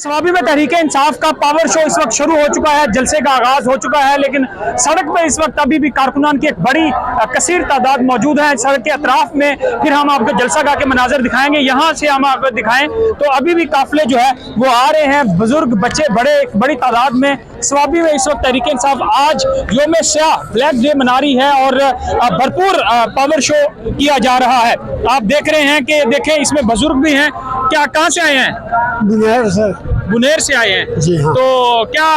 सवाबी में तहरीके इंसाफ का power show इस वक्त शुरू हो चुका है। जलसे का आगाज हो चुका है, लेकिन सड़क पे इस वक्त अभी भी कारकुनान की एक बड़ी कसीर तादाद मौजूद है। सड़क के अतराफ में फिर हम आपको जलसा गाह के मनाजर दिखाएंगे। यहाँ से हम आपको दिखाएं तो अभी भी काफिले जो है वो आ रहे हैं, बुजुर्ग बच्चे बड़ी तादाद में। सवाबी में इस वक्त तहरीके इंसाफ आज योम स्याह ब्लैक डे मना रही है और भरपूर पावर शो किया जा रहा है। आप देख रहे हैं कि देखें इसमें बुजुर्ग भी हैं। क्या कहाँ से आए हैं? बुनेर से। बुनेर से आए हैं जी हाँ। तो क्या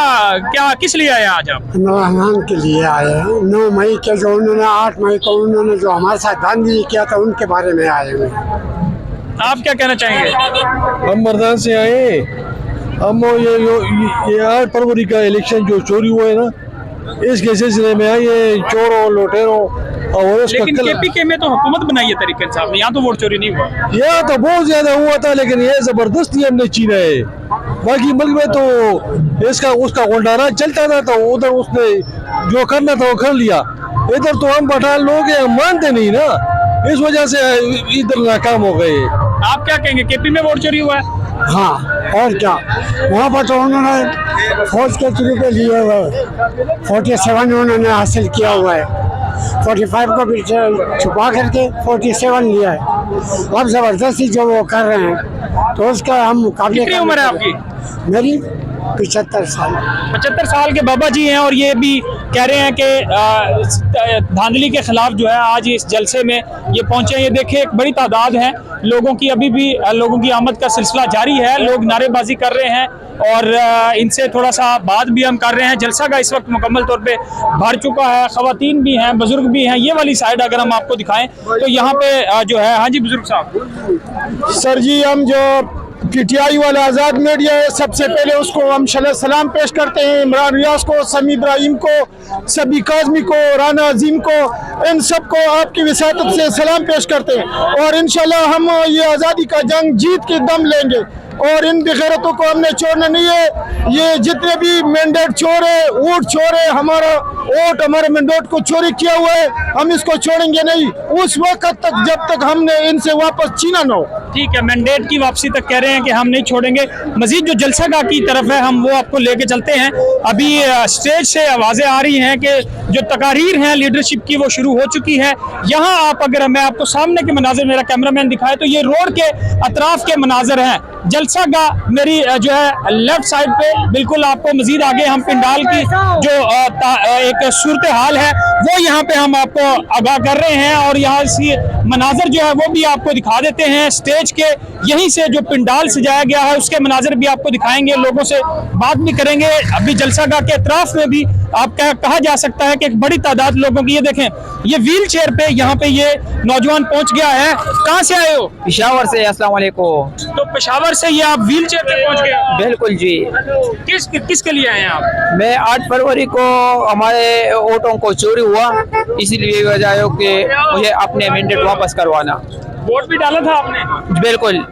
क्या किस लिए आए आज आप? मेहमान के लिए आए हैं। 9 मई के जो उन्होंने 8 मई को उन्होंने जो हमारे साथ धांधली किया था उनके बारे में आए हुए। आप क्या कहना चाहेंगे? हम मर्दान से आए। हम ये 8 फरवरी का इलेक्शन जो चोरी हुआ है ना, इसके सिलसिले में आए चोरों लुटेरों और उसका लेकिन केपीके में तो हुकूमत बनाई है तहरीके इंसाफ ने, यहाँ तो वोट चोरी नहीं हुआ। यहाँ तो बहुत ज्यादा हुआ था, लेकिन ये जबरदस्ती हमने छीना है। बाकी मुल्क में तो इसका उसका गुंडारा चलता था, तो उधर उसने जो करना था वो कर लिया। इधर तो हम पठान लोग हैं, हम मानते नहीं ना, इस वजह से इधर नाकाम हो गए। आप क्या कहेंगे, केपी में वोट चोरी हुआ है? हाँ, और क्या। वहाँ पर तो उन्होंने फौज के थ्रू पे लिए हुए 47 उन्होंने हासिल किया हुआ है। 45 को भी छुपा करके 47 लिया है। अब जबरदस्ती जो वो कर रहे हैं तो उसका हम मुकाबले। कितनी उम्र है आपकी? मेरी 75 साल। 75 साल के बाबा जी हैं और ये भी कह रहे हैं कि धांधली के खिलाफ जो है आज इस जलसे में ये पहुंचे हैं। ये देखिए एक बड़ी तादाद है लोगों की, अभी भी लोगों की आमद का सिलसिला जारी है। लोग नारेबाजी कर रहे हैं और इनसे थोड़ा सा बात भी हम कर रहे हैं। जलसा का इस वक्त मुकम्मल तौर पे भर चुका है, खवातीन भी हैं, बुजुर्ग भी हैं। ये वाली साइड अगर हम आपको दिखाएं तो यहाँ पे जो है, हाँ जी बुजुर्ग साहब। सर जी, हम जो PTI वाला आज़ाद मीडिया है, सबसे पहले उसको हम सलाम पेश करते हैं। इमरान रियाज को, समी इब्राहिम को, सभी काज़मी को, राना अजीम को, इन सब को आपकी विसातत से सलाम पेश करते हैं। और इंशाल्लाह हम ये आज़ादी का जंग जीत के दम लेंगे और इन बेगैरतों को हमने छोड़ना नहीं है। ये जितने भी मैंडेट चोर है, वोट चोर है, हमारा वोट हमारे मैंडेट को चोरी किया हुआ है, हम इसको छोड़ेंगे नहीं उस वक्त तक जब तक हमने इनसे वापस छीना ना हो। ठीक है, मैंडेट की वापसी तक कह रहे हैं कि हम नहीं छोड़ेंगे। मजीद जो जलसा गाह की तरफ है हम वो आपको लेके चलते हैं। अभी स्टेज से आवाज़ें आ रही हैं कि जो तकारीर हैं लीडरशिप की वो शुरू हो चुकी है। यहाँ आप अगर मैं आपको सामने के मनाजर मेरा कैमरामैन दिखाए तो ये रोड के अतराफ के मनाजर हैं। जलसा गाह मेरी जो है लेफ्ट साइड पे बिल्कुल आपको मजीद आगे हम पिंडाल की जो एक सूरत हाल है वो यहाँ पे हम आपको आगाह कर रहे हैं और यहाँ से मनाजर जो है वो भी आपको दिखा देते हैं। स्टेज के यहीं से जो पिंडाल सजाया गया है उसके मनाजर भी आपको दिखाएंगे, लोगों से बात भी करेंगे। अभी जलसा गाह के अतराफ में भी आप कहा जा सकता है कि एक बड़ी तादाद लोगों की, ये देखें ये व्हील चेयर पे यहाँ पे ये नौजवान पहुंच गया है। कहाँ से आए हो? पेशावर से। अस्सलाम वालेकुम। तो पेशावर से ये आप व्हील चेयर पे पहुंच गए? बिल्कुल जी। किसके लिए आए हैं आप? मैं 8 फरवरी को हमारे वोटों को चोरी हुआ, इसीलिए वजह है कि मुझे अपने मैंडेट वापस करवाना। वोट भी डाला था आपने? बिल्कुल।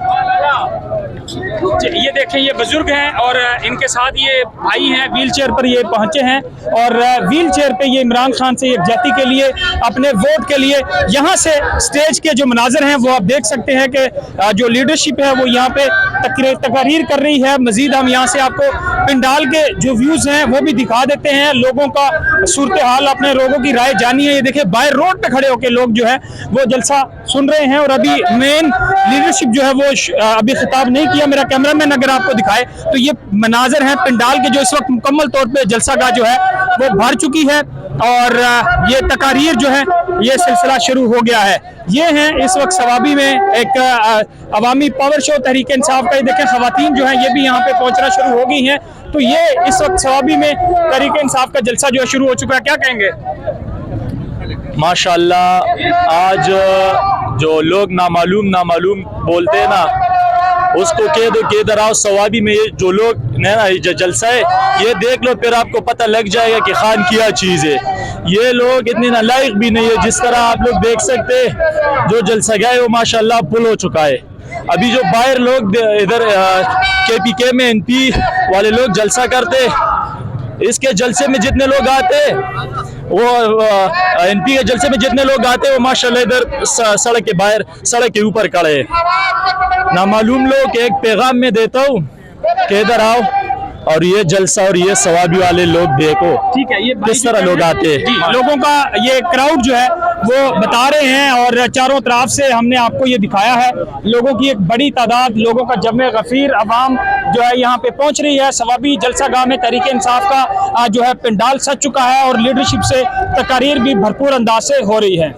ये देखें ये बुजुर्ग हैं और इनके साथ ये भाई हैं, व्हील चेयर पर ये पहुंचे हैं और व्हील चेयर पे ये इमरान खान से यकजहती के लिए, अपने वोट के लिए यहाँ से स्टेज के जो मनाजर हैं वो आप देख सकते हैं कि जो लीडरशिप है वो यहाँ पे तकरीर कर रही है। मजीद हम यहाँ से आपको पिंडाल के जो व्यूज हैं वो भी दिखा देते हैं, लोगों का सूरत हाल, अपने लोगों की राय जानी है। ये देखिए बाहर रोड पे खड़े होकर लोग जो है वो जलसा सुन रहे हैं और अभी मेन लीडरशिप जो है वो अभी खिताब नहीं किया। मेरा कैमरामैन अगर आपको दिखाए तो ये मनाजर हैं पिंडाल के जो इस वक्त मुकम्मल तौर पे जलसा गाह जो है वो भर चुकी है और ये तकारीर जो है ये सिलसिला शुरू हो गया है। ये हैं इस वक्त सवाबी में एक अवामी पावर शो तहरीक इंसाफ का। ये देखें खवातीन जो है ये भी यहाँ पे पहुंचना शुरू हो गई हैं। तो ये इस वक्त सवाबी में तहरीक इंसाफ का जलसा जो है शुरू हो चुका है। क्या कहेंगे? माशाल्लाह, आज जो लोग नामालूम बोलते हैं ना, उसको कह दो कि इधर आओ सवाबी में। ये जो लोग ना जलसा है ये देख लो, फिर आपको पता लग जाएगा कि खान क्या चीज़ है। ये लोग इतने नालायक भी नहीं है। जिस तरह आप लोग देख सकते हैं जो जलसा गया वो माशाल्लाह फुल हो चुका है। अभी जो बाहर लोग इधर KPK में MP वाले लोग जलसा करते, इसके जलसे में जितने लोग आते वो MP के जलसे में जितने लोग आते वो माशाल्लाह इधर सड़क के बाहर, सड़क के ऊपर खड़े हैं। नामालूम लोग एक पैगाम में देता हूँ कि इधर आओ और ये जलसा और ये सवाबी वाले लोग देखो ठीक है, ये भाई किस तरह जो लोग कह रहे आते हैं। जी, लोगों का ये क्राउड जो है वो बता रहे हैं और चारों तरफ से हमने आपको ये दिखाया है, लोगों की एक बड़ी तादाद, लोगों का जमे गफीर अवाम जो है यहाँ पे पहुंच रही है। सवाबी जलसा गाह में तहरीक इंसाफ का जो है पंडाल सज चुका है और लीडरशिप से तकारीर भी भरपूर अंदाज से हो रही है।